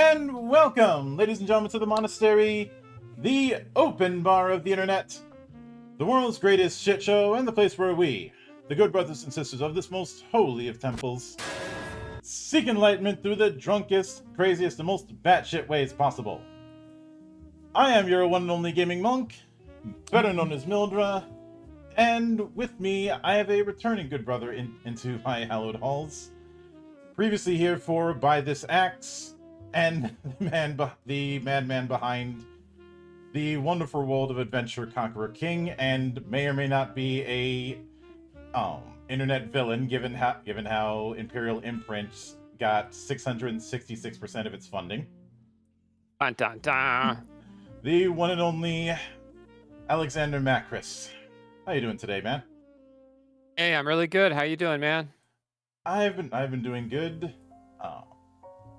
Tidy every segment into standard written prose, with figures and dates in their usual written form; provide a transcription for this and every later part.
And welcome, ladies and gentlemen, to the monastery, the open bar of the internet, the world's greatest shit show, and the place where we, the good brothers and sisters of this most holy of temples, seek enlightenment through the drunkest, craziest, and most batshit ways possible. I am your one and only gaming monk, better known as Mildra, and with me I have a returning good brother into my hallowed halls, previously here for By This Axe, and the madman behind the wonderful world of adventure Conqueror King, and may or may not be a internet villain, given how Imperial Imprints got 666% of its funding. Dun, dun, dun. The one and only Alexander Macris. How you doing today, man? Hey, I'm really good. How you doing, man? I've been doing good.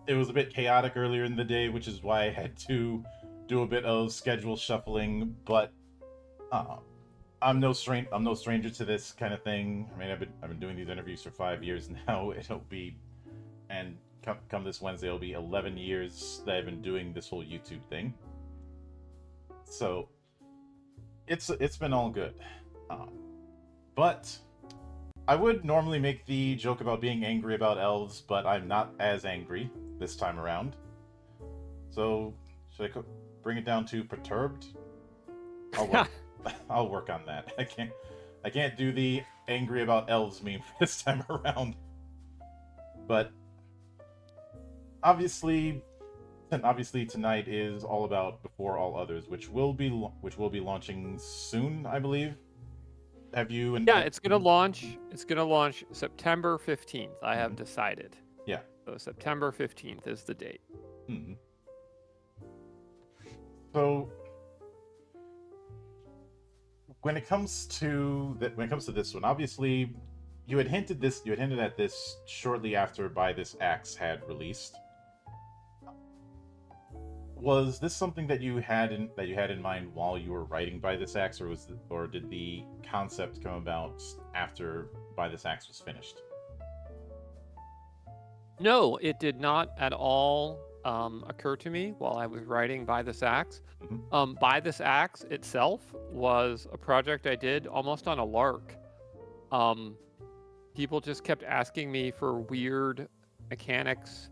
It was a bit chaotic earlier in the day, which is why I had to do a bit of schedule shuffling. But I'm no stranger to this kind of thing. I mean, I've been doing these interviews for 5 years now. It'll be, and come this Wednesday, it'll be 11 years that I've been doing this whole YouTube thing. So it's been all good. But I would normally make the joke about being angry about elves, but I'm not as angry this time around. So, should I bring it down to perturbed? I'll work on that. I can't do the angry about elves meme this time around. But obviously tonight is all about Before All Others, which will be launching soon, I believe. Have you? Yeah, it's gonna launch. It's gonna launch September 15th. I have decided. Yeah. So September 15th is the date. Mm-hmm. So when it comes to this one, obviously you had hinted at this shortly after By This Axe had released. Was this something that you had in mind while you were writing By This Axe, or did the concept come about after By This Axe was finished? No, it did not at all occur to me while I was writing By This Axe. Mm-hmm. By This Axe itself was a project I did almost on a lark. People just kept asking me for weird mechanics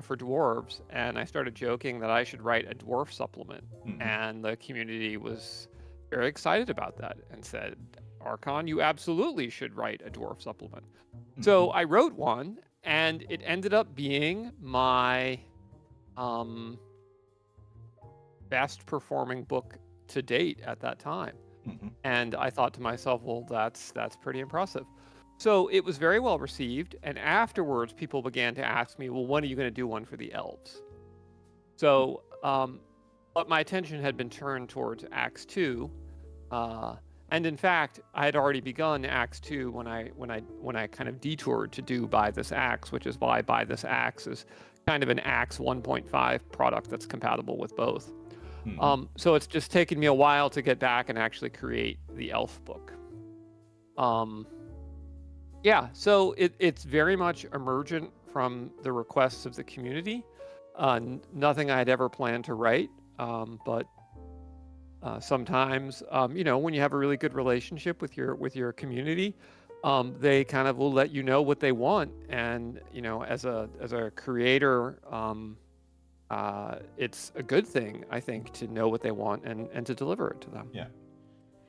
for dwarves, and I started joking that I should write a dwarf supplement. Mm-hmm. And the community was very excited about that and said, Archon, you absolutely should write a dwarf supplement. Mm-hmm. So I wrote one, and it ended up being my best performing book to date at that time. Mm-hmm. And I thought to myself, well, that's pretty impressive. So it was very well received, and afterwards people began to ask me, well, when are you going to do one for the elves? So, but my attention had been turned towards Acts 2, and in fact, I had already begun Acts 2 when I kind of detoured to do By This Axe, which is why By This Axe is kind of an Axe 1.5 product that's compatible with both. Mm-hmm. So it's just taken me a while to get back and actually create the elf book. Yeah, so it's very much emergent from the requests of the community. Nothing I had ever planned to write, but sometimes, when you have a really good relationship with your community, they kind of will let you know what they want, and as a creator, it's a good thing, I think, to know what they want and to deliver it to them. Yeah,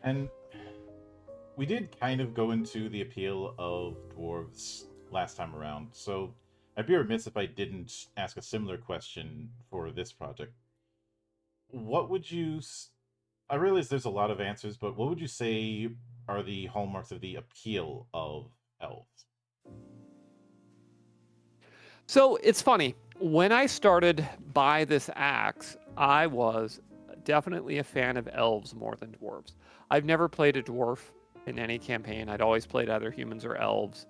and we did kind of go into the appeal of dwarves last time around, so I'd be remiss if I didn't ask a similar question for this project. What would you... I realize there's a lot of answers, but what would you say are the hallmarks of the appeal of elves? So it's funny. When I started By This Axe, I was definitely a fan of elves more than dwarves. I've never played a dwarf in any campaign. I'd always played either humans or elves.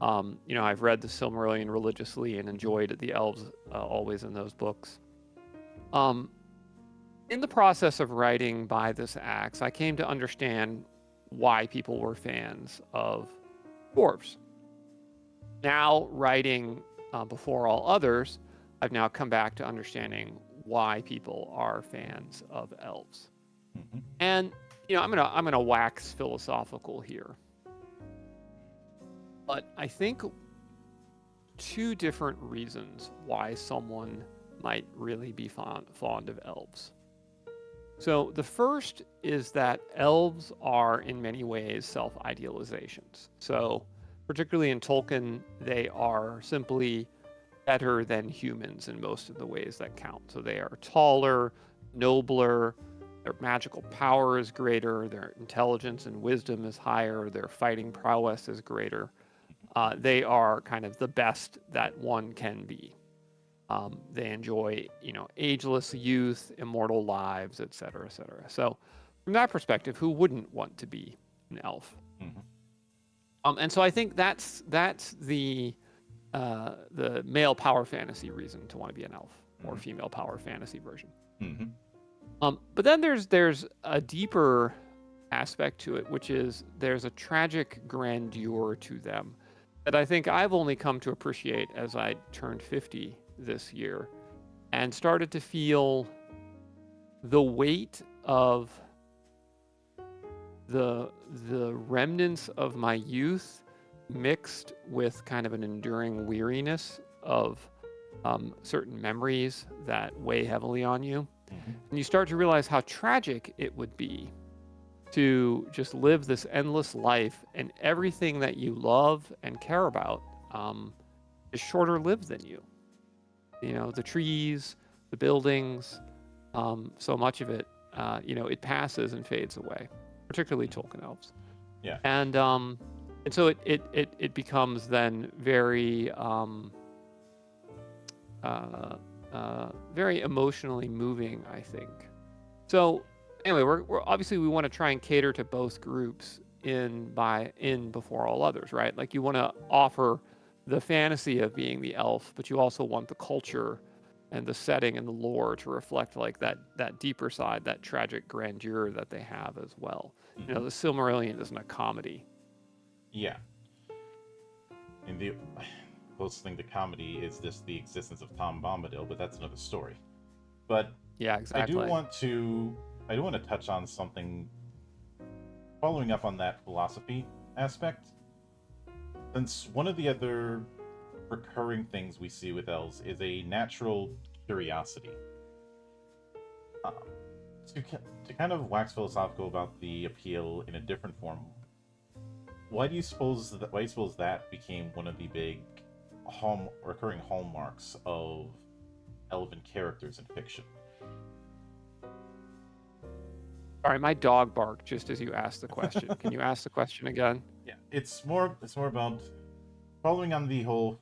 I've read the Silmarillion religiously and enjoyed the elves always in those books. In the process of writing By This Axe, I came to understand why people were fans of dwarves. Now, writing Before All Others, I've now come back to understanding why people are fans of elves. Mm-hmm. And I'm gonna wax philosophical here, but I think two different reasons why someone might really be fond of elves. So the first is that elves are in many ways self-idealizations. So particularly in Tolkien, they are simply better than humans in most of the ways that count. So they are taller, nobler, their magical power is greater, their intelligence and wisdom is higher, their fighting prowess is greater. They are kind of the best that one can be. They enjoy, ageless youth, immortal lives, et cetera, et cetera. So from that perspective, who wouldn't want to be an elf? Mm-hmm. And so I think that's the male power fantasy reason to want to be an elf, or female power fantasy version. Mm-hmm. But then there's a deeper aspect to it, which is there's a tragic grandeur to them that I think I've only come to appreciate as I turned 50 this year and started to feel the weight of the remnants of my youth mixed with kind of an enduring weariness of certain memories that weigh heavily on you. Mm-hmm. And you start to realize how tragic it would be to just live this endless life, and everything that you love and care about is shorter lived than you. The trees, the buildings, so much of it, it passes and fades away, particularly Tolkien elves. Yeah. And so it becomes then very very emotionally moving, I think. So anyway, we're obviously we want to try and cater to both groups in before all others, right? Like you want to offer the fantasy of being the elf, but you also want the culture and the setting and the lore to reflect like that deeper side, that tragic grandeur that they have as well. Mm-hmm. The Silmarillion isn't a comedy. Yeah. And the closest thing to comedy is just the existence of Tom Bombadil, but that's another story. But yeah, exactly. I do want to touch on something following up on that philosophy aspect. Since one of the other recurring things we see with elves is a natural curiosity. To kind of wax philosophical about the appeal in a different form, why do you suppose that became one of the big recurring hallmarks of elven characters in fiction? Sorry, my dog barked just as you asked the question. Can you ask the question again? Yeah, it's more about following on the whole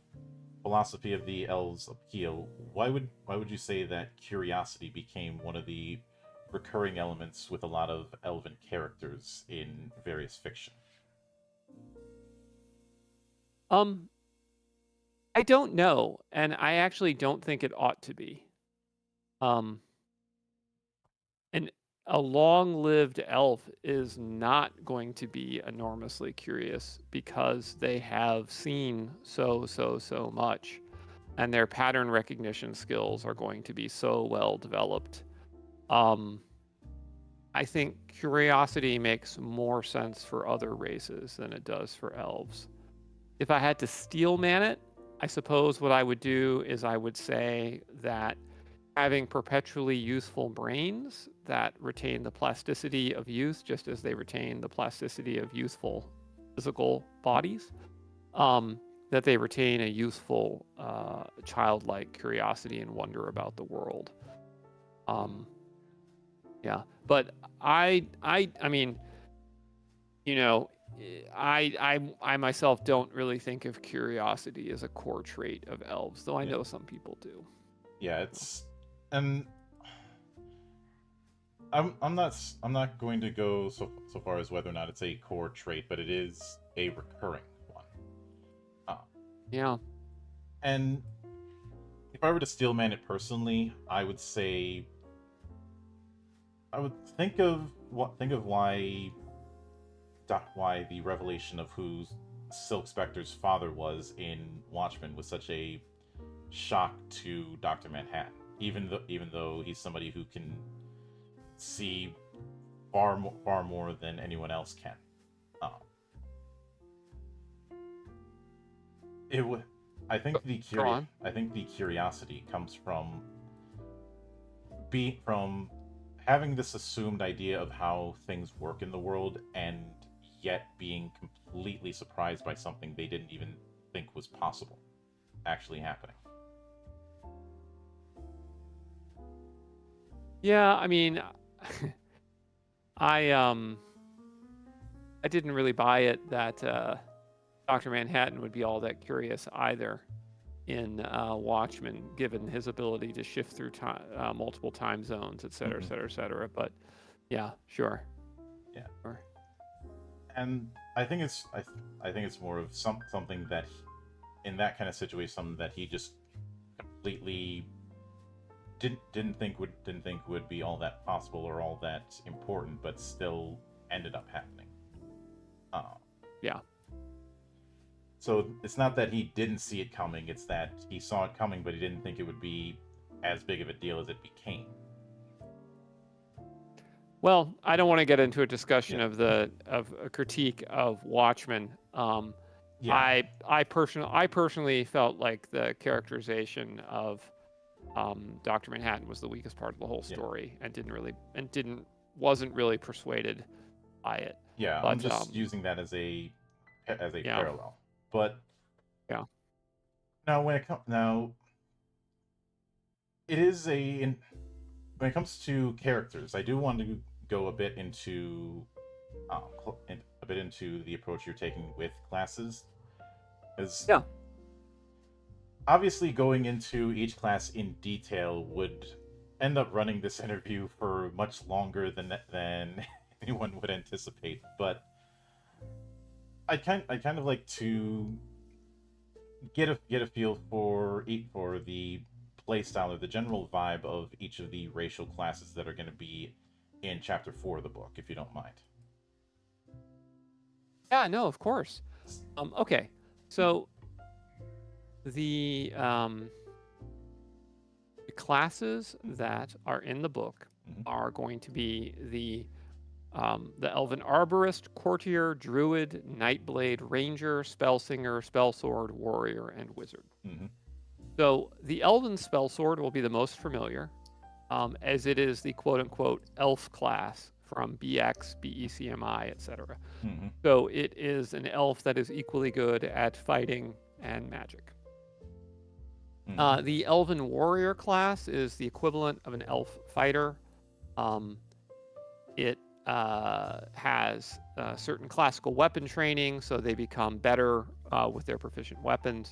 philosophy of the elves' appeal. Why would you say that curiosity became one of the recurring elements with a lot of elven characters in various fiction? I don't know, and I actually don't think it ought to be. And a long-lived elf is not going to be enormously curious because they have seen so much, and their pattern recognition skills are going to be so well developed. I think curiosity makes more sense for other races than it does for elves. If I had to steel man it, I suppose what I would do is I would say that having perpetually youthful brains that retain the plasticity of youth, just as they retain the plasticity of youthful physical bodies, that they retain a youthful, childlike curiosity and wonder about the world. Yeah, but I mean, I myself don't really think of curiosity as a core trait of elves, though I know some people do. Yeah, it's and I'm not going to go so far as whether or not it's a core trait, but it is a recurring one. Yeah. And if I were to steelman it personally, I would say I would think of why the revelation of who Silk Spectre's father was in Watchmen was such a shock to Dr. Manhattan, even though he's somebody who can see far more than anyone else can. It would. I think the curiosity comes from having this assumed idea of how things work in the world, and yet being completely surprised by something they didn't even think was possible actually happening. Yeah, I mean, I didn't really buy it that Dr. Manhattan would be all that curious either in Watchmen, given his ability to shift through multiple time zones, et cetera, et cetera, et cetera. But yeah, sure. Yeah. Sure. And I think it's more of something that in that kind of situation, something that he just completely didn't think would be all that possible or all that important, but still ended up happening. Yeah. So it's not that he didn't see it coming; it's that he saw it coming, but he didn't think it would be as big of a deal as it became. Well, I don't want to get into a discussion of a critique of Watchmen. Yeah. I personally felt like the characterization of Dr. Manhattan was the weakest part of the whole story, and wasn't really persuaded by it. Yeah, but, I'm just using that as a parallel. But yeah. Now it is when it comes to characters, I do want to go a bit into the approach you're taking with classes, because obviously going into each class in detail would end up running this interview for much longer than anyone would anticipate. But I kind of like to get a feel for the play style or the general vibe of each of the racial classes that are going to be in chapter 4 of the book, if you don't mind. Yeah, no, of course. Okay, so the classes that are in the book are going to be the Elven Arborist, Courtier, Druid, Nightblade, Ranger, Spellsinger, Spellsword, Warrior, and Wizard. So the Elven Spellsword will be the most familiar, as it is the quote-unquote elf class from BX, BECMI, etc. So it is an elf that is equally good at fighting and magic. The Elven Warrior class is the equivalent of an elf fighter. It has certain classical weapon training, so they become better with their proficient weapons.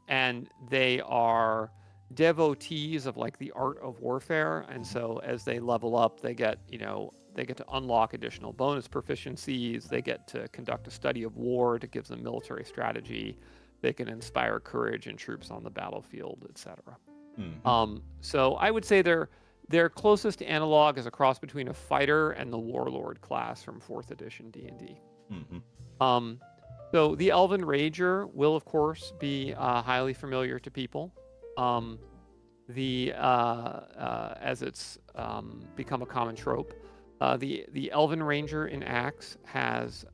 And they are devotees of like the art of warfare, and so as they level up, they get to unlock additional bonus proficiencies. They get to conduct a study of war to give them military strategy. They can inspire courage in troops on the battlefield, etc. So I would say their closest analog is a cross between a fighter and the warlord class from 4th edition D&D. So the Elven Ranger will, of course, be highly familiar to people. As it's become a common trope, the Elven Ranger in Axe has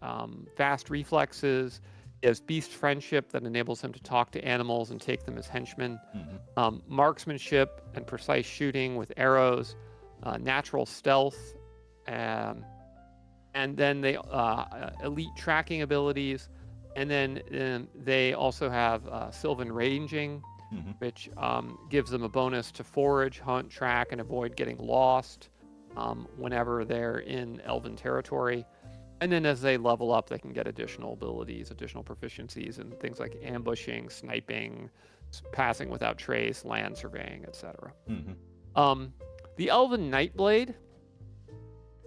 fast reflexes. He has beast friendship that enables him to talk to animals and take them as henchmen. Marksmanship and precise shooting with arrows, natural stealth, and then they elite tracking abilities. And then they also have Sylvan Ranging, which gives them a bonus to forage, hunt, track, and avoid getting lost whenever they're in Elven territory. And then as they level up, they can get additional abilities, additional proficiencies in things like ambushing, sniping, passing without trace, land surveying, etc. The Elven Nightblade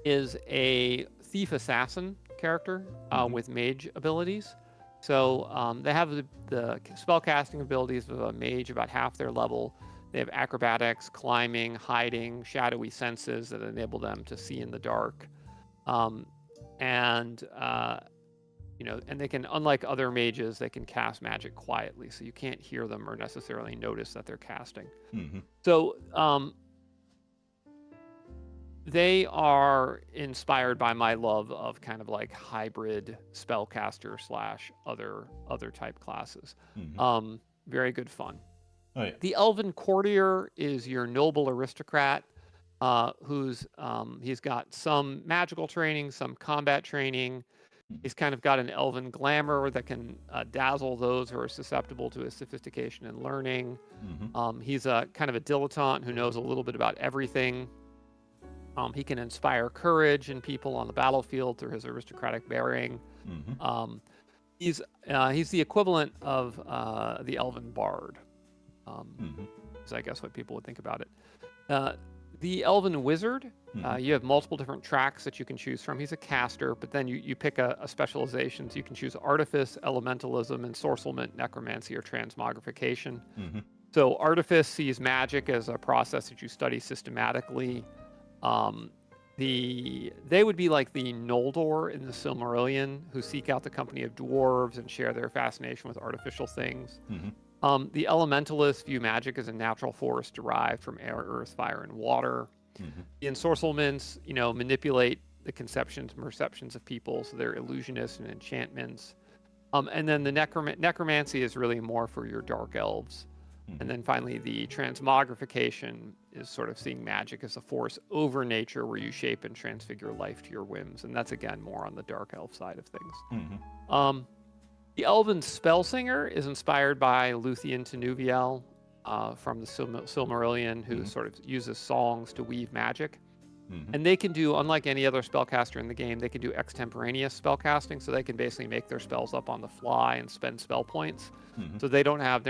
is a thief assassin character with mage abilities. So they have the spellcasting abilities of a mage about half their level. They have acrobatics, climbing, hiding, shadowy senses that enable them to see in the dark. And and they can, unlike other mages, they can cast magic quietly, so you can't hear them or necessarily notice that they're casting. Mm-hmm. So they are inspired by my love of kind of like hybrid spellcaster slash other type classes. Mm-hmm. Very good fun. Oh yeah. The Elven Courtier is your noble aristocrat, who's he's got some magical training, some combat training. He's kind of got an elven glamour that can dazzle those who are susceptible to his sophistication and learning. Mm-hmm. He's a kind of a dilettante who knows a little bit about everything. He can inspire courage in people on the battlefield through his aristocratic bearing. Mm-hmm. He's the equivalent of the elven bard. Mm-hmm. Is I guess what people would think about it. The elven wizard, you have multiple different tracks that you can choose from. He's a caster, but then you pick a specialization. So you can choose artifice, elementalism, ensorcelment, necromancy, or transmogrification. Mm-hmm. So artifice sees magic as a process that you study systematically. They would be like the Noldor in the Silmarillion, who seek out the company of dwarves and share their fascination with artificial things. Mm-hmm. The elementalists view magic as a natural force derived from air, earth, fire, and water. Mm-hmm. The ensorcelments, manipulate the conceptions and perceptions of people, so they're illusionists and enchantments. And then the necromancy is really more for your dark elves. Mm-hmm. And then finally, the transmogrification is sort of seeing magic as a force over nature, where you shape and transfigure life to your whims. And that's, again, more on the dark elf side of things. Mm-hmm. The Elven Spellsinger is inspired by Luthien Tenuviel from the Silmarillion, who sort of uses songs to weave magic. Mm-hmm. And they can do, unlike any other spellcaster in the game, they can do extemporaneous spellcasting, so they can basically make their spells up on the fly and spend spell points. Mm-hmm. So they're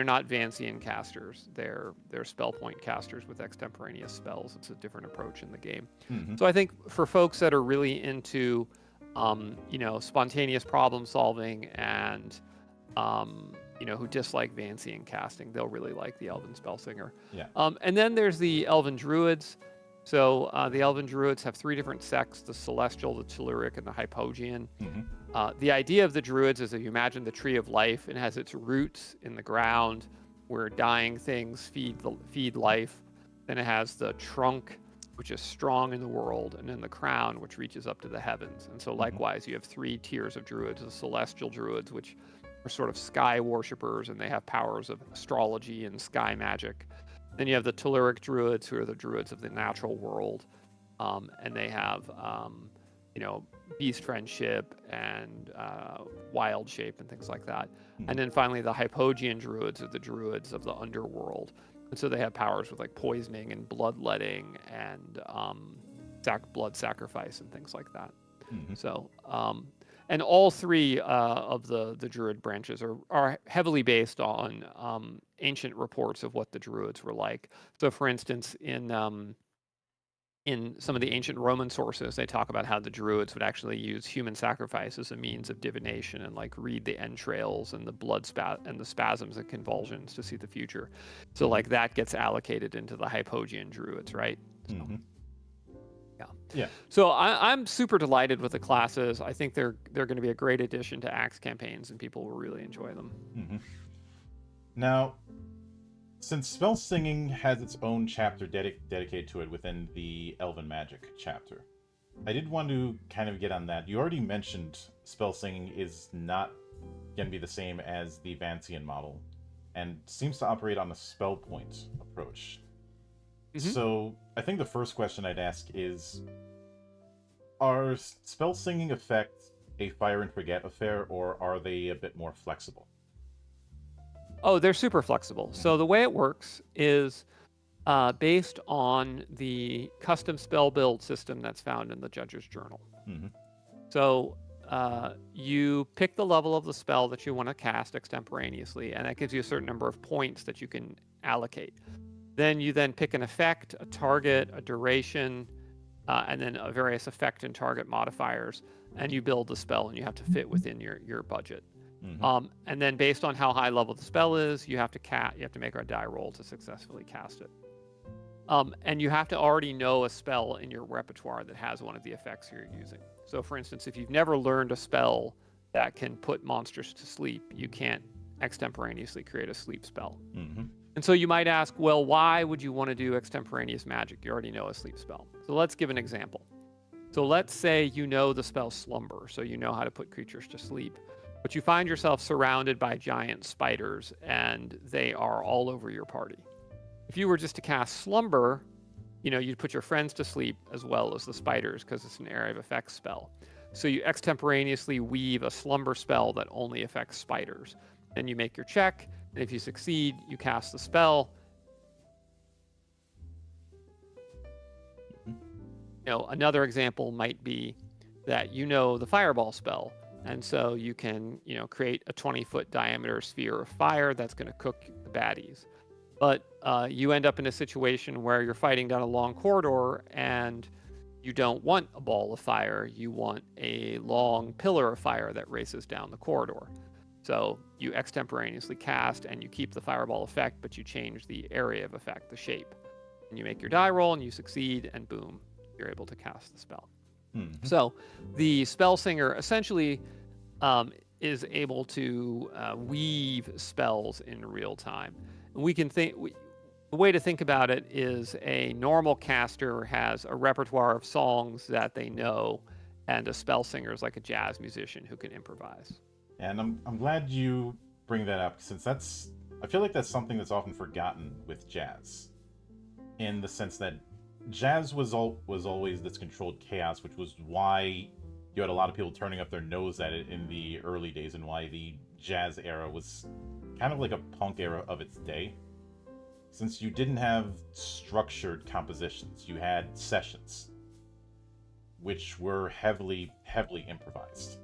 not Vancian casters. They're spell point casters with extemporaneous spells. It's a different approach in the game. Mm-hmm. So I think for folks that are really into spontaneous problem solving and who dislike Vancian casting, they'll really like the Elven Spellsinger. Yeah. And then there's the Elven Druids. So the Elven Druids have three different sects: the Celestial, the Telluric, and the Hypogean. Mm-hmm. The idea of the Druids is that you imagine the tree of life, and has its roots in the ground where dying things feed life. Then it has the trunk, which is strong in the world, and then the crown, which reaches up to the heavens. And so likewise, you have three tiers of druids: the Celestial Druids, which are sort of sky worshippers, and they have powers of astrology and sky magic. Then you have the Telluric Druids, who are the druids of the natural world, and they have, beast friendship and wild shape and things like that. And then finally, the Hypogean Druids are the druids of the underworld, and so they have powers with like poisoning and bloodletting and blood sacrifice and things like that. Mm-hmm. So, and all three of the druid branches are heavily based on ancient reports of what the druids were like. So, for instance, in some of the ancient Roman sources, they talk about how the druids would actually use human sacrifice as a means of divination and like read the entrails and the blood and the spasms and convulsions to see the future. So, like that gets allocated into the Hypogean druids, right? Mm-hmm. Yeah. So I'm super delighted with the classes. I think they're going to be a great addition to Axe campaigns, and people will really enjoy them. Mm-hmm. Now, since spell singing has its own chapter dedicated to it within the Elven Magic chapter, I did want to kind of get on that. You already mentioned spell singing is not going to be the same as the Vancian model, and seems to operate on a spell point approach. Mm-hmm. So, I think the first question I'd ask is, are spell singing effects a fire and forget affair, or are they a bit more flexible? Oh, they're super flexible. So the way it works is based on the custom spell build system that's found in the Judge's Journal. Mm-hmm. So you pick the level of the spell that you want to cast extemporaneously, and that gives you a certain number of points that you can allocate. Then you pick an effect, a target, a duration, and then various effect and target modifiers, and you build the spell, and you have to fit within your budget. Mm-hmm. And then based on how high level the spell is, you have to make a die roll to successfully cast it. And you have to already know a spell in your repertoire that has one of the effects you're using. So for instance, if you've never learned a spell that can put monsters to sleep, you can't extemporaneously create a sleep spell. Mm-hmm. And so you might ask, well, why would you want to do extemporaneous magic? You already know a sleep spell. So let's give an example. So let's say you know the spell Slumber, so you know how to put creatures to sleep, but you find yourself surrounded by giant spiders and they are all over your party. If you were just to cast Slumber, you'd put your friends to sleep as well as the spiders because it's an area of effects spell. So you extemporaneously weave a Slumber spell that only affects spiders. Then you make your check, and if you succeed, you cast the spell. Another example might be that the Fireball spell, and so you can, create a 20-foot diameter sphere of fire that's going to cook the baddies. But you end up in a situation where you're fighting down a long corridor and you don't want a ball of fire. You want a long pillar of fire that races down the corridor. So you extemporaneously cast and you keep the fireball effect, but you change the area of effect, the shape. And you make your die roll and you succeed, and boom, you're able to cast the spell. Mm-hmm. So the spell singer essentially is able to weave spells in real time. And we can think, the way to think about it is a normal caster has a repertoire of songs that they know, and a spell singer is like a jazz musician who can improvise. And I'm glad you bring that up, since I feel like that's something that's often forgotten with jazz, in the sense that jazz was always this controlled chaos, which was why you had a lot of people turning up their nose at it in the early days, and why the jazz era was kind of like a punk era of its day. Since you didn't have structured compositions, you had sessions, which were heavily improvised.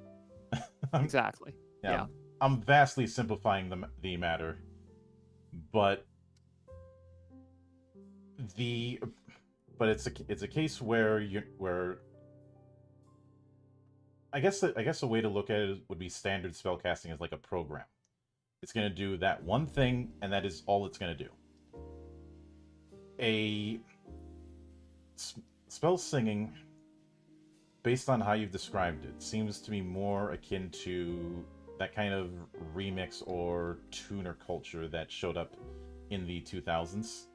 Exactly. Yeah. I'm vastly simplifying the matter, but it's a case where I guess a way to look at it would be standard spellcasting as like a program. It's going to do that one thing, and that is all it's going to do. A spell singing, based on how you've described it, seems to me more akin to that kind of remix or tuner culture that showed up in the 2000s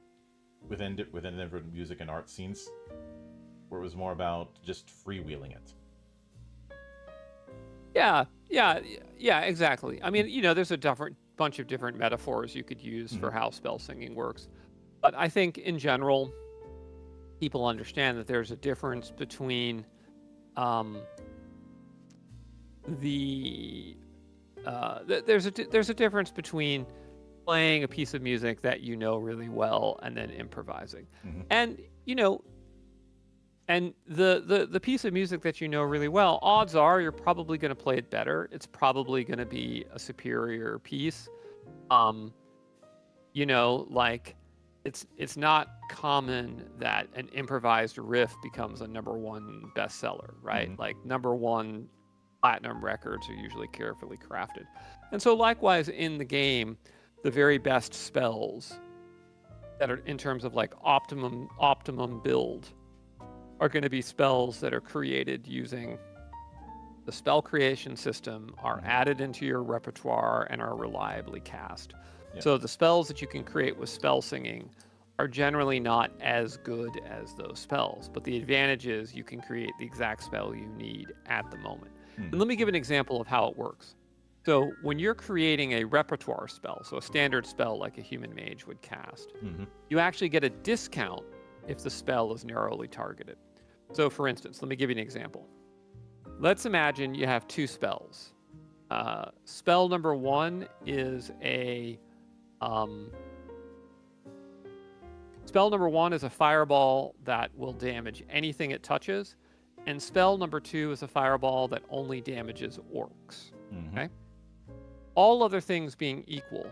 within different music and art scenes, where it was more about just freewheeling it. Yeah, exactly. I mean, there's a bunch of different metaphors you could use for how spell singing works. But I think in general, people understand that there's a difference between there's a difference between playing a piece of music that you know really well and then improvising. Mm-hmm. And and the piece of music that you know really well, odds are you're probably going to play it better. It's probably going to be a superior piece. Like it's not common that an improvised riff becomes a #1 bestseller, right? Mm-hmm. Like #1 platinum records are usually carefully crafted. And so likewise in the game, the very best spells that are in terms of like optimum build are going to be spells that are created using the spell creation system, are added into your repertoire, and are reliably cast. Yeah. So the spells that you can create with spell singing are generally not as good as those spells, but the advantage is you can create the exact spell you need at the moment. And let me give an example of how it works. So when you're creating a repertoire spell, so a standard spell like a human mage would cast, you actually get a discount if the spell is narrowly targeted. So for instance, let me give you an example. Let's imagine you have two spells. Spell number one is a fireball that will damage anything it touches, and spell number two is a fireball that only damages orcs. Okay? All other things being equal,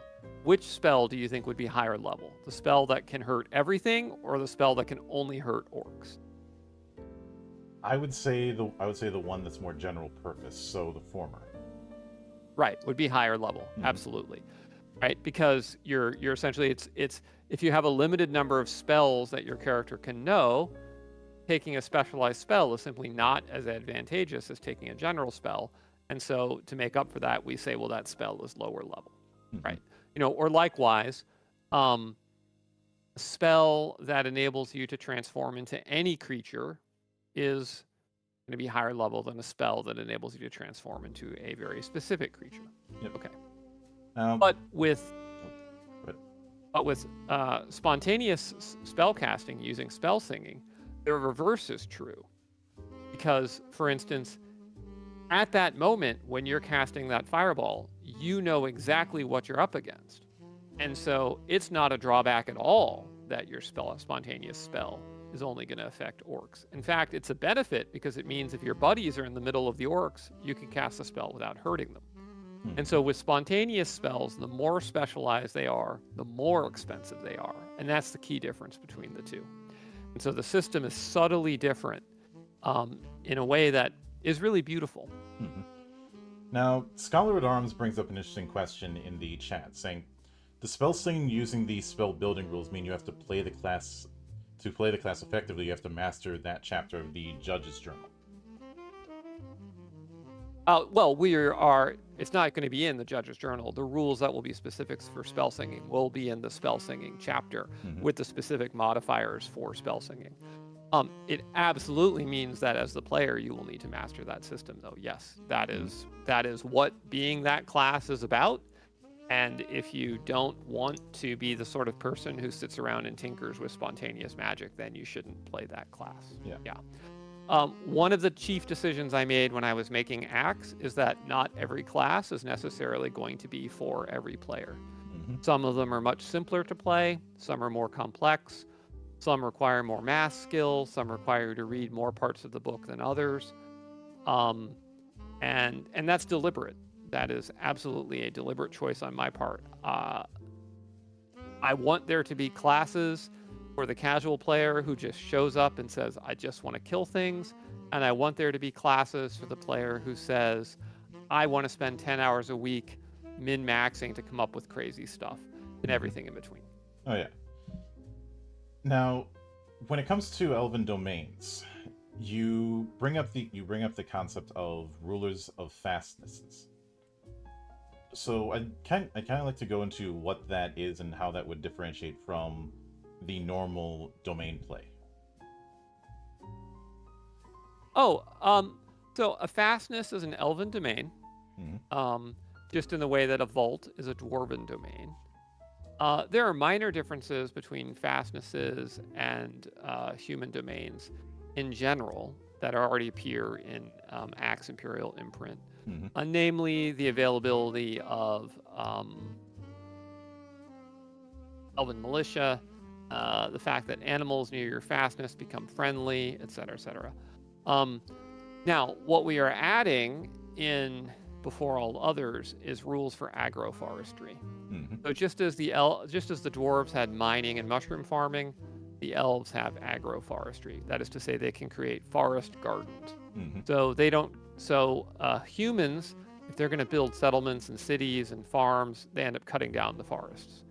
which spell do you think would be higher level? The spell that can hurt everything, or the spell that can only hurt orcs? I would say the one that's more general purpose, so the former. Right, would be higher level, absolutely. Right, because you're essentially it's if you have a limited number of spells that your character can know, taking a specialized spell is simply not as advantageous as taking a general spell, And so to make up for that, we say, well, that spell is lower level, Mhm. right? Or likewise, a spell that enables you to transform into any creature is going to be higher level than a spell that enables you to transform into a very specific creature. Yep. Okay. Now, But with but spontaneous spell casting using spell singing, the reverse is true. Because, for instance, at that moment when you're casting that fireball, you know exactly what you're up against. And so it's not a drawback at all that your spontaneous spell is only going to affect orcs. In fact, it's a benefit because it means if your buddies are in the middle of the orcs, you can cast a spell without hurting them. And so with spontaneous spells, the more specialized they are, the more expensive they are. And that's the key difference between the two. And so the system is subtly different in a way that is really beautiful. Now, Scholar at Arms brings up an interesting question in the chat, saying, "The spell singing using the spell building rules mean you have to play the class. To play the class effectively, you have to master that chapter of the Judge's Journal." Well, it's not going to be in the Judge's Journal. The rules that will be specifics for spell singing will be in the spell singing chapter with the specific modifiers for spell singing. It absolutely means that as the player, you will need to master that system, though. Yes, that is what being that class is about. And if you don't want to be the sort of person who sits around and tinkers with spontaneous magic, then you shouldn't play that class. Yeah. One of the chief decisions I made when I was making Axe is that not every class is necessarily going to be for every player. Some of them are much simpler to play. Some are more complex. Some require more math skill. Some require you to read more parts of the book than others. And that's deliberate. That is absolutely a deliberate choice on my part. I want there to be classes for the casual player who just shows up and says, I just want to kill things. And I want there to be classes for the player who says, I want to spend 10 hours a week min-maxing to come up with crazy stuff and everything in between. Oh, yeah. Now, when it comes to Elven domains, you bring up the concept of rulers of fastnesses. So I kind of like to go into what that is and how that would differentiate from the normal domain play. So a fastness is an Elven domain, just in the way that a vault is a Dwarven domain. There are minor differences between fastnesses and human domains in general that already appear in Axe Imperial Imprint, namely the availability of Elven militia, the fact that animals near your fastness become friendly, etc., etc. Now, what we are adding in before all others is rules for agroforestry. So just as the dwarves had mining and mushroom farming, the elves have agroforestry. That is to say, they can create forest gardens. So they don't. So humans, if they're going to build settlements and cities and farms, they end up cutting down the forests.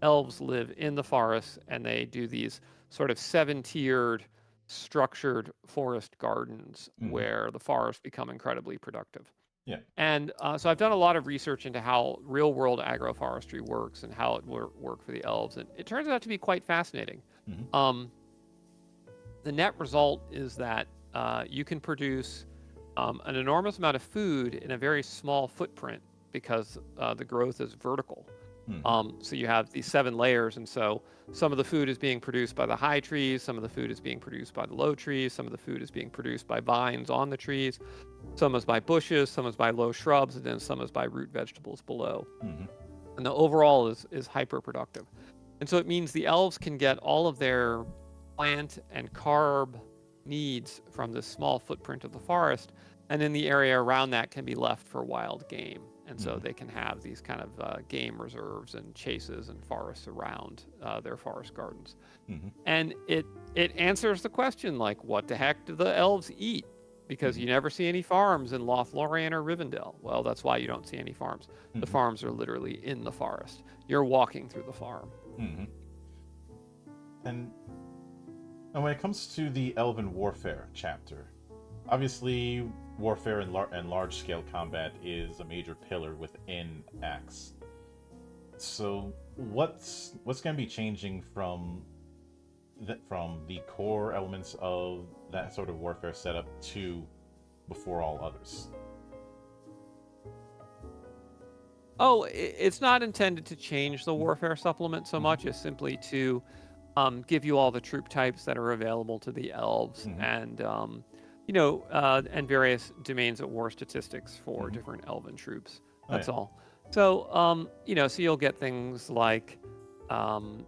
Elves live in the forests, and they do these sort of 7-tiered, structured forest gardens where the forests become incredibly productive. Yeah. And so I've done a lot of research into how real-world agroforestry works and how it work for the elves, and it turns out to be quite fascinating. The net result is that you can produce an enormous amount of food in a very small footprint because the growth is vertical. So you have these 7 layers, and so some of the food is being produced by the high trees, some of the food is being produced by the low trees, some of the food is being produced by vines on the trees, some is by bushes, some is by low shrubs, and then some is by root vegetables below. And the overall is hyper productive. And so it means the elves can get all of their plant and carb needs from this small footprint of the forest, and then the area around that can be left for wild game. And so they can have these kind of game reserves and chases and forests around their forest gardens. And it answers the question, like, what the heck do the elves eat? Because you never see any farms in Lothlorien or Rivendell. Well, that's why you don't see any farms. The farms are literally in the forest. You're walking through the farm. And when it comes to the Elven Warfare chapter, obviously warfare and large-scale combat is a major pillar within Axe. So what's going to be changing from the core elements of that sort of warfare setup to before all others? Oh, it's not intended to change the warfare supplement so much as simply to give you all the troop types that are available to the elves and and various domains of war statistics for different elven troops. That's all. So so you'll get things like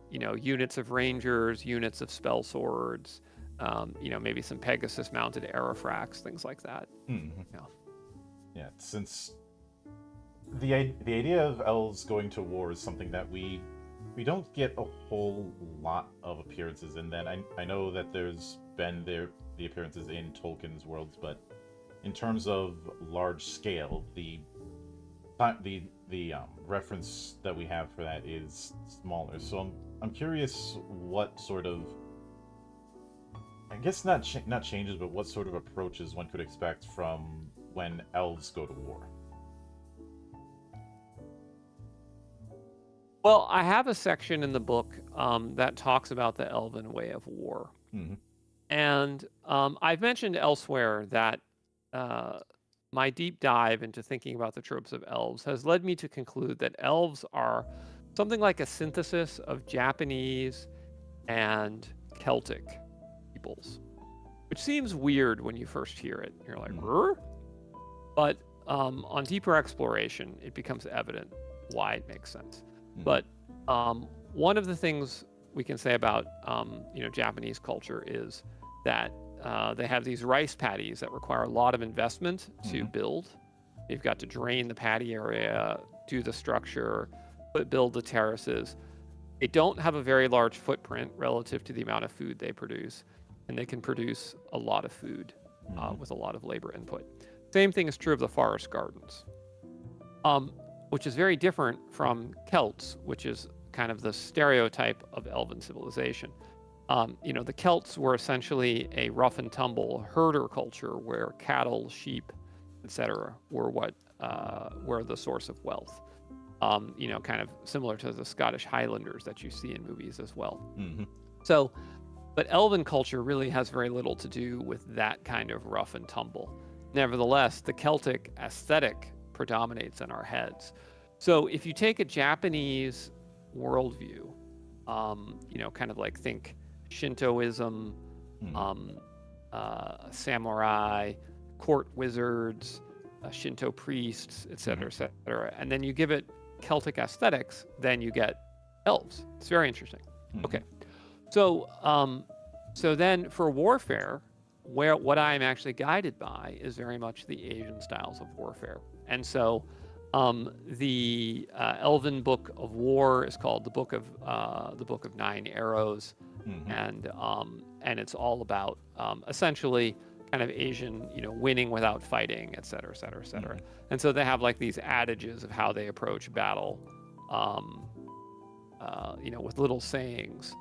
units of rangers, units of spell swords, maybe some Pegasus mounted Aerofrax, things like that. Yeah, since the idea of elves going to war is something that we don't get a whole lot of appearances in. Then I know that there's been the appearances in Tolkien's worlds, but in terms of large scale, the reference that we have for that is smaller. So I'm curious what sort of, I guess not changes, but what sort of approaches one could expect from when elves go to war. Well, I have a section in the book that talks about the Elven way of war. And I've mentioned elsewhere that my deep dive into thinking about the tropes of elves has led me to conclude that elves are something like a synthesis of Japanese and Celtic peoples, which seems weird when you first hear it. You're like, "Rrr?" But on deeper exploration, it becomes evident why it makes sense. But one of the things we can say about Japanese culture is that they have these rice paddies that require a lot of investment to build. You've got to drain the paddy area, do the structure, build the terraces. They don't have a very large footprint relative to the amount of food they produce, and they can produce a lot of food with a lot of labor input. Same thing is true of the forest gardens, which is very different from Celts, which is kind of the stereotype of Elven civilization. The Celts were essentially a rough and tumble herder culture where cattle, sheep, etc., were the source of wealth. Kind of similar to the Scottish Highlanders that you see in movies as well. So, but Elven culture really has very little to do with that kind of rough and tumble. Nevertheless, the Celtic aesthetic predominates in our heads. So if you take a Japanese worldview, kind of like think Shintoism, samurai, court wizards, Shinto priests, etc., etc., and then you give it Celtic aesthetics, then you get elves. It's very interesting. Okay, so then for warfare, what I'm actually guided by is very much the Asian styles of warfare, and so the Elven Book of War is called the Book of Nine Arrows, and it's all about essentially kind of Asian, winning without fighting, et cetera, et cetera, et cetera. And so they have like these adages of how they approach battle, with little sayings,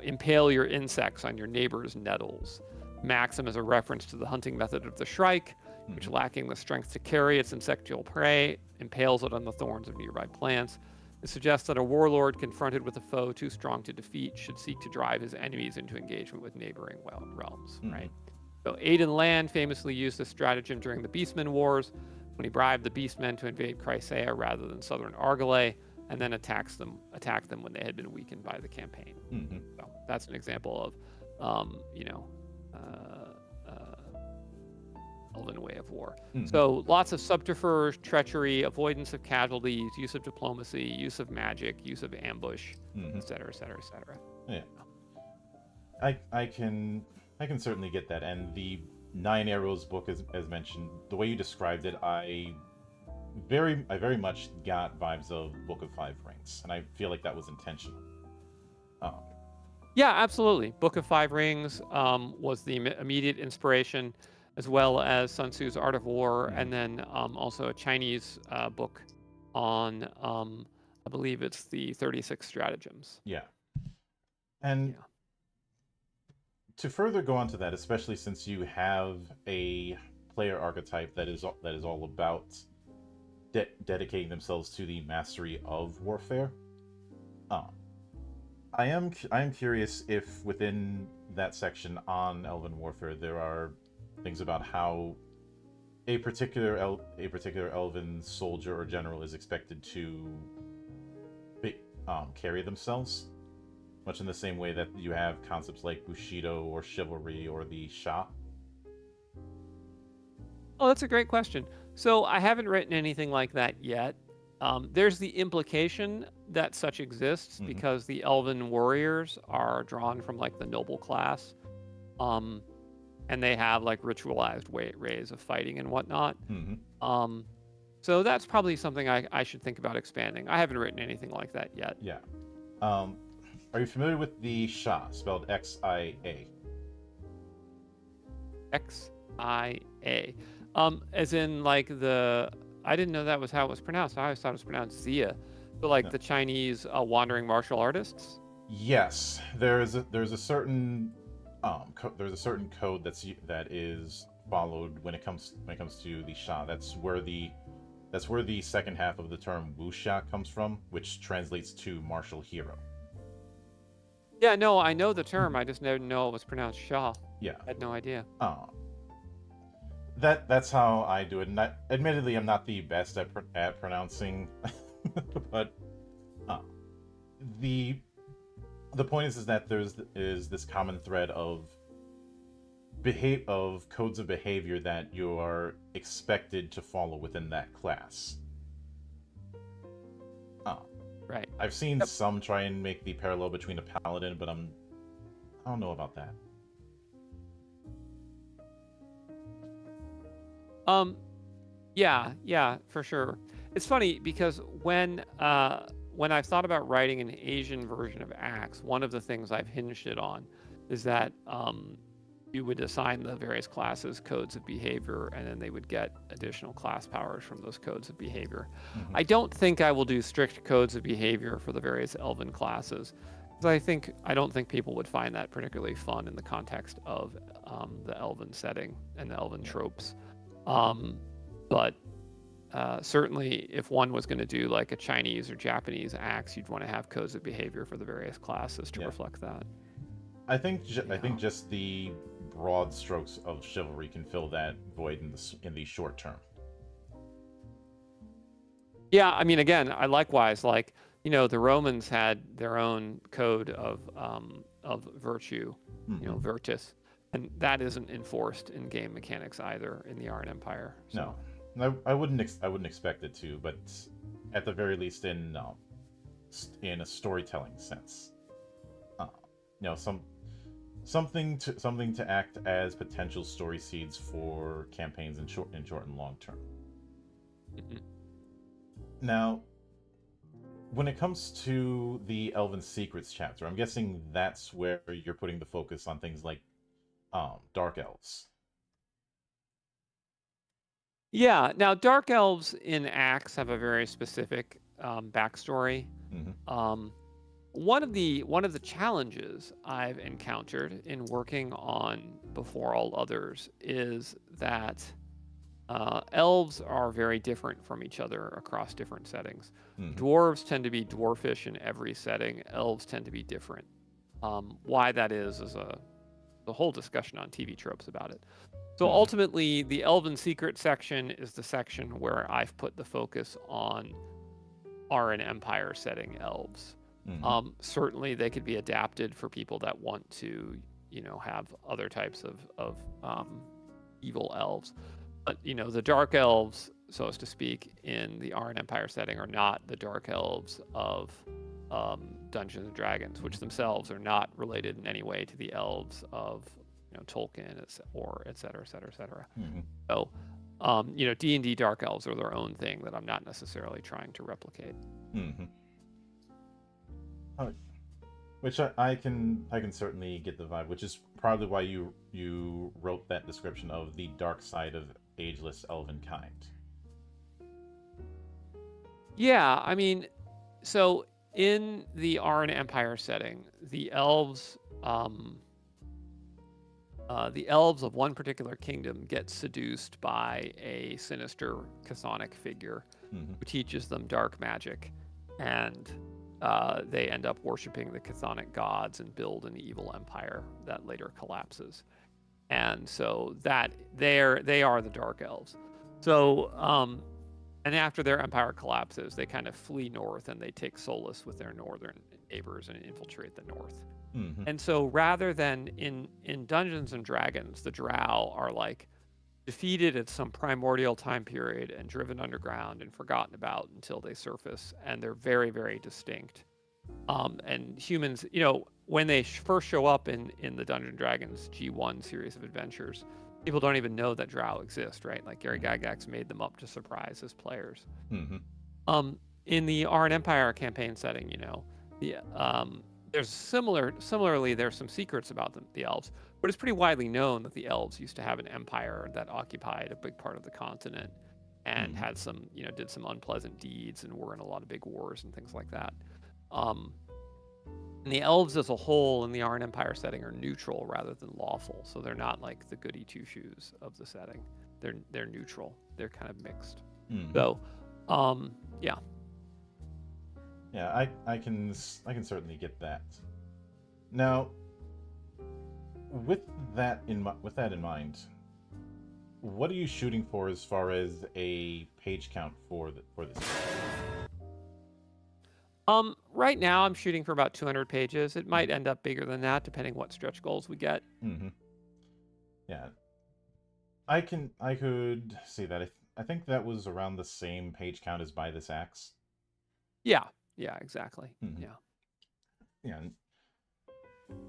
impale your insects on your neighbor's nettles. Maxim is a reference to the hunting method of the shrike, which, lacking the strength to carry its insectual prey, impales it on the thorns of nearby plants. It suggests that a warlord confronted with a foe too strong to defeat should seek to drive his enemies into engagement with neighboring realms, right? So Aidan Land famously used this stratagem during the Beastmen Wars, when he bribed the Beastmen to invade Chrysaea rather than southern Argyle, and then attacked them when they had been weakened by the campaign. So that's an example of, Elven way of war. So lots of subterfuge, treachery, avoidance of casualties, use of diplomacy, use of magic, use of ambush, et cetera, et cetera, et cetera. Yeah, I can certainly get that. And the Nine Arrows book, as mentioned, the way you described it, I very much got vibes of Book of Five Rings, and I feel like that was intentional. Yeah, absolutely. Book of Five Rings was the immediate inspiration, as well as Sun Tzu's Art of War, and then also a Chinese book on, I believe it's the 36 Stratagems. Yeah. And to further go on to that, especially since you have a player archetype that is all about dedicating themselves to the mastery of warfare. Um, I am curious if within that section on Elven warfare there are things about how a particular Elven soldier or general is expected to carry themselves, much in the same way that you have concepts like Bushido or chivalry or the Sha. Oh, that's a great question. So I haven't written anything like that yet. There's the implication that such exists Mhm. because the Elven warriors are drawn from like the noble class, and they have like ritualized ways of fighting and whatnot. So that's probably something I should think about expanding. I haven't written anything like that yet. Yeah. Are you familiar with the Sha, spelled Xia? Xia. As in like I didn't know that was how it was pronounced. I always thought it was pronounced Zia. So like No. the Chinese wandering martial artists? Yes, there's a certain there's a certain code that is followed when it comes to the Sha. That's where the second half of the term wuxia comes from, which translates to martial hero. Yeah, no, I know the term. I just didn't know it was pronounced Shah. Yeah. I had no idea. That's how I do it. And admittedly, I'm not the best at pronouncing, but the point is that there's this common thread of codes of behavior that you are expected to follow within that class. Right. I've seen some try and make the parallel between a paladin, but I don't know about that. Yeah, for sure. It's funny because when I've thought about writing an Asian version of Axe, one of the things I've hinged it on is that you would assign the various classes codes of behavior, and then they would get additional class powers from those codes of behavior. Mm-hmm. I don't think I will do strict codes of behavior for the various Elven classes, because I don't think people would find that particularly fun in the context of the Elven setting and the Elven tropes. But certainly, if one was going to do like a Chinese or Japanese Axe, you'd want to have codes of behavior for the various classes to reflect that. I think just the broad strokes of chivalry can fill that void in the short term. Yeah, I mean, again, I likewise the Romans had their own code of virtue, Mm-hmm. virtus, and that isn't enforced in game mechanics either in the Iron Empire. So. No, I wouldn't expect it to, but at the very least in a storytelling sense, something to act as potential story seeds for campaigns in short and long term. Mm-hmm. Now, when it comes to the Elven Secrets chapter, I'm guessing that's where you're putting the focus on things like Dark Elves. Yeah. Now, Dark Elves in Axe have a very specific backstory. Mm-hmm. One of the challenges I've encountered in working on Before All Others is that elves are very different from each other across different settings. Mm-hmm. Dwarves tend to be dwarfish in every setting. Elves tend to be different. Why that is a whole discussion on TV tropes about it. So ultimately, the Elven Secret section is the section where I've put the focus on Arran Empire setting elves. Mm-hmm. Certainly, they could be adapted for people that want to, have other types of evil elves. But the dark elves, so as to speak, in the Arran Empire setting are not the dark elves of Dungeons and Dragons, which themselves are not related in any way to the elves of Tolkien, or et cetera, et cetera, et cetera. Mm-hmm. So, D&D dark elves are their own thing that I'm not necessarily trying to replicate. Mm-hmm. Which I can certainly get the vibe, which is probably why you wrote that description of the dark side of ageless elven kind. Yeah, I mean, so in the Arran Empire setting, the elves the elves of one particular kingdom get seduced by a sinister chthonic figure Mm-hmm. who teaches them dark magic, and they end up worshiping the chthonic gods and build an evil empire that later collapses. And so that they are the dark elves. So and after their empire collapses, they kind of flee north and they take solace with their northern neighbors and infiltrate the north. Mm-hmm. And so rather than in Dungeons and Dragons, the drow are like defeated at some primordial time period and driven underground and forgotten about until they surface, and they're very, very distinct. And humans, when they first show up in the Dungeons and Dragons G1 series of adventures, people don't even know that drow exist, right? Like Gary Gygax made them up to surprise his players. Mm-hmm. In the Arn Empire campaign setting, the there's similarly there's some secrets about the elves, but it's pretty widely known that the elves used to have an empire that occupied a big part of the continent and had some, did some unpleasant deeds and were in a lot of big wars and things like that. And the elves as a whole in the Arn Empire setting are neutral rather than lawful, so they're not like the goody two shoes of the setting. They're neutral. They're kind of mixed. Mm-hmm. So, yeah. Yeah, I can certainly get that. Now, with that in mind, what are you shooting for as far as a page count for this? Right now I'm shooting for about 200 pages. It might end up bigger than that, depending what stretch goals we get. Mm-hmm. Yeah, I could see that. I think that was around the same page count as By This Axe. Yeah, exactly. Mm-hmm. Yeah. Yeah,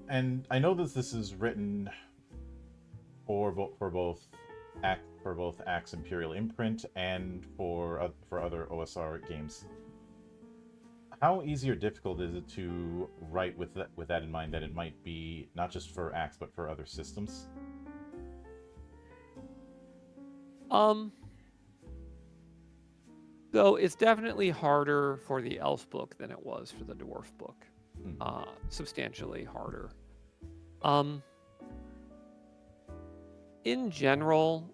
and I know that this is written for both Axe Imperial Imprint and for other OSR games. How easy or difficult is it to write with that in mind, that it might be not just for Axe but for other systems? So it's definitely harder for the elf book than it was for the dwarf book. Substantially harder. In general,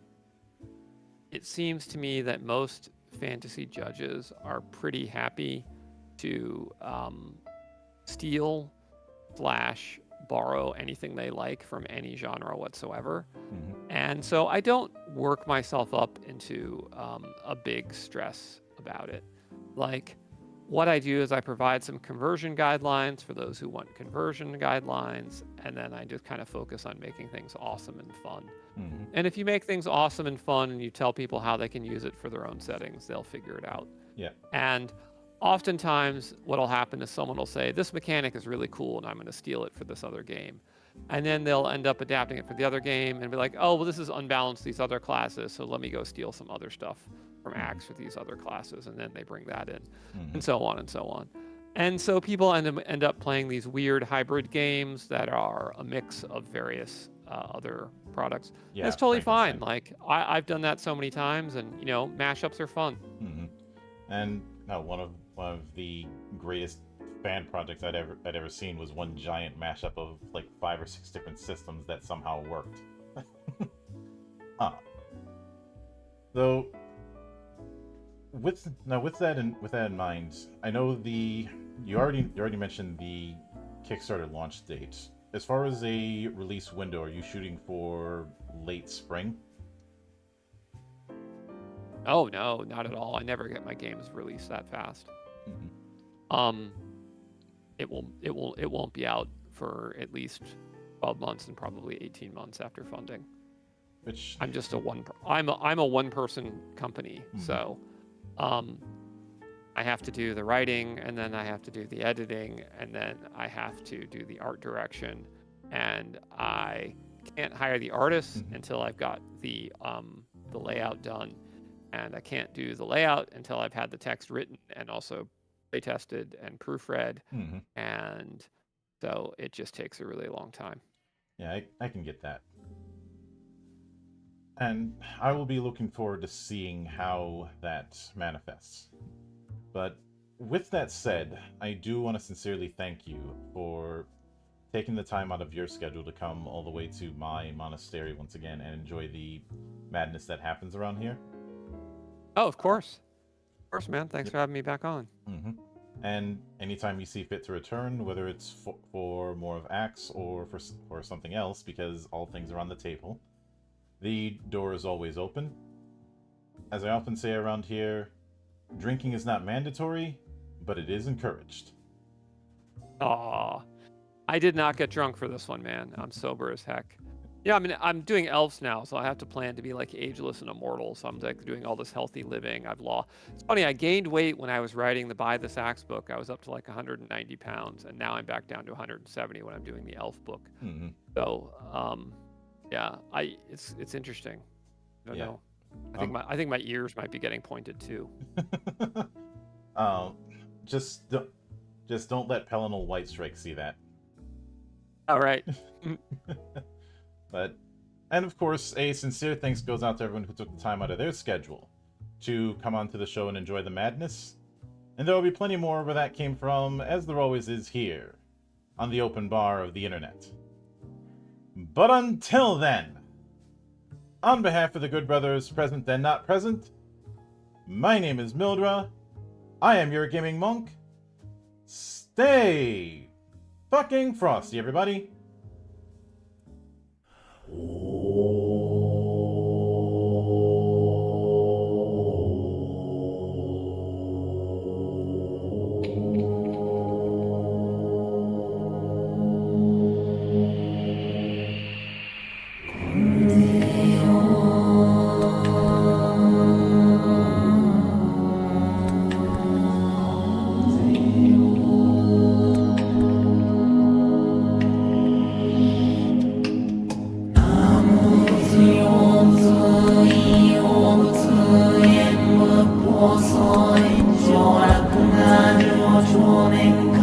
it seems to me that most fantasy judges are pretty happy to steal / borrow anything they like from any genre whatsoever. Mm-hmm. And so I don't work myself up into a big stress about it. Like, what I do is I provide some conversion guidelines for those who want conversion guidelines, and then I just kind of focus on making things awesome and fun. Mm-hmm. And if you make things awesome and fun and you tell people how they can use it for their own settings, they'll figure it out. Yeah. And oftentimes what'll happen is someone will say, this mechanic is really cool and I'm going to steal it for this other game. And then they'll end up adapting it for the other game and be like, oh, well, this is unbalanced, these other classes, so let me go steal some other stuff from Axe for these other classes. And then they bring that in, and so on and so on. And so people end up playing these weird hybrid games that are a mix of various other products. Yeah, and it's totally fine. Like, I've done that so many times, and mashups are fun. Mm-hmm. And no, one of the greatest fan projects I'd ever seen was one giant mashup of like 5 or 6 different systems that somehow worked. Though, with that in mind, I know you already mentioned the Kickstarter launch date. As far as a release window, are you shooting for late spring? Oh no, not at all. I never get my games released that fast. Mm-hmm. It won't be out for at least 12 months and probably 18 months after funding. Which I'm just a one-person company, so I have to do the writing, and then I have to do the editing, and then I have to do the art direction, and I can't hire the artists until I've got the layout done, and I can't do the layout until I've had the text written and also play tested and proofread, and so it just takes a really long time. Yeah, I can get that. And I will be looking forward to seeing how that manifests. But with that said, I do want to sincerely thank you for taking the time out of your schedule to come all the way to my monastery once again and enjoy the madness that happens around here. Oh, of course. Of course, man. Thanks for having me back on. Mm-hmm. And anytime you see fit to return, whether it's for more of Axe or for something else, because all things are on the table, the door is always open. As I often say around here, drinking is not mandatory, but it is encouraged. Aw. I did not get drunk for this one, man. I'm sober as heck. Yeah, I mean, I'm doing elves now, so I have to plan to be like ageless and immortal. So I'm like doing all this healthy living. It's funny, I gained weight when I was writing the Buy This Axe book. I was up to like 190 pounds, and now I'm back down to 170 when I'm doing the elf book. Mm-hmm. So, yeah, it's interesting. I don't know. I think my ears might be getting pointed too. Just don't let Pelinal Whitestrike see that. All right. And of course, a sincere thanks goes out to everyone who took the time out of their schedule to come onto the show and enjoy the madness. And there will be plenty more where that came from, as there always is here, on the open bar of the internet. But until then, on behalf of the good brothers present and not present, my name is Mildra, I am your gaming monk. Stay fucking frosty, everybody. Hãy subscribe cho kênh Ghiền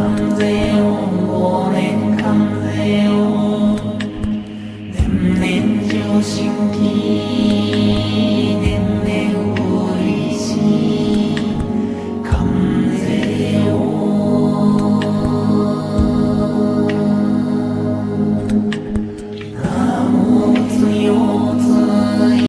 Mì Gõ để không bỏ lỡ